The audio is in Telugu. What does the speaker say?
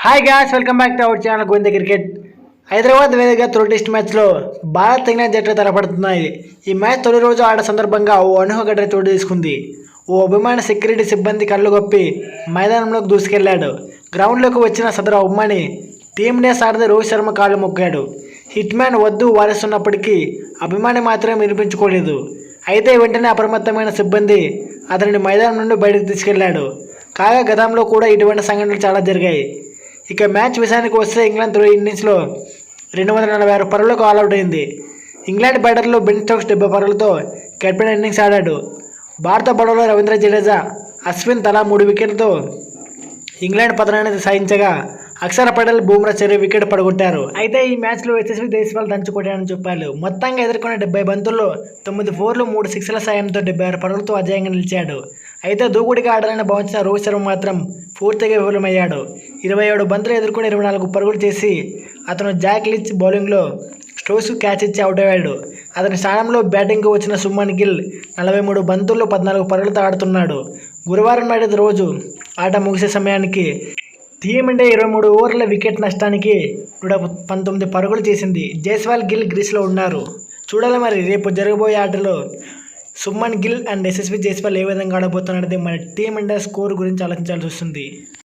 Hi guys, welcome back to our channel Govinda cricket. Hyderabad వేదికగా తొలి టెస్ట్ మ్యాచ్లో భారత్ ఇంగ్లాండ్ జట్లు తలపడుతున్నాయి. ఈ మ్యాచ్ తొలి రోజు ఆట సందర్భంగా ఓ అనూహ్య ఘటన చోటు తీసుకుంది. ఓ అభిమాని సెక్యూరిటీ సిబ్బంది కళ్ళు గొప్పి మైదానంలోకి దూసుకెళ్లాడు. గ్రౌండ్లోకి వచ్చిన సదరు అభిమాని టీమిండియా సారథి రోహిత్ శర్మ కాళ్ళు మొక్కాడు. హిట్ మ్యాన్ వద్దు వారిస్తున్నప్పటికీ అభిమాని మాత్రం వినిపించుకోలేదు. అయితే వెంటనే అప్రమత్తమైన సిబ్బంది అతనిని మైదానం నుండి బయటకు తీసుకెళ్లాడు. కాగా గతంలో కూడా ఇటువంటి సంఘటనలు చాలా జరిగాయి. ఇక మ్యాచ్ విషయానికి వస్తే ఇంగ్లాండ్ తొలి ఇన్నింగ్స్లో 246 పరుగులకు ఆల్అవుట్ అయింది. ఇంగ్లాండ్ బ్యాటర్లో బెన్ స్టోక్స్ 70 పరుగులతో కెప్టెన్ ఇన్నింగ్స్ ఆడాడు. భారత బౌలర్లో రవీంద్ర జడేజా, అశ్విన్ తలా 3 వికెట్లతో ఇంగ్లాండ్ పతనాన్ని సాధించగా అక్షర్ పటేల్, బూమ్రా చెరి వికెట్ పడగొట్టారు. అయితే ఈ మ్యాచ్లో యశస్వి జైస్వాల్ దంచుకొట్టాడని చెప్పారు. మొత్తంగా ఎదుర్కొన్న 70 బంతుల్లో 9 ఫోర్లు 3 సిక్స్ల సాయంతో 76 పరుగులతో అజేయంగా నిలిచాడు. అయితే దూకుడిగా ఆడాలని భావించిన రోహిత్ శర్మ మాత్రం పూర్తిగా విఫలమయ్యాడు. 27 బంతులు ఎదుర్కొని 24 పరుగులు చేసి అతను జాక్ లీచ్ బౌలింగ్లో స్టోక్స్కు క్యాచ్ ఇచ్చి అవుట్ అయ్యాడు. అతని స్థానంలో బ్యాటింగ్కు వచ్చిన సుమన్ గిల్ 43 బంతుల్లో 14 పరుగులతో ఆడుతున్నాడు. గురువారం నాటి రోజు ఆట ముగిసే సమయానికి టీమిండియా 23 ఓవర్ల వికెట్ నష్టానికి 119 పరుగులు చేసింది. జైస్వాల్, గిల్ గ్రీస్లో ఉన్నారు. చూడాలి మరి రేపు జరగబోయే ఆటలో సుమన్ గిల్ అండ్ యశస్వి జైస్వాల్ ఏ విధంగా ఆడబోతున్నది. మన టీమిండియా స్కోర్ గురించి ఆలోచించాల్సి వస్తుంది.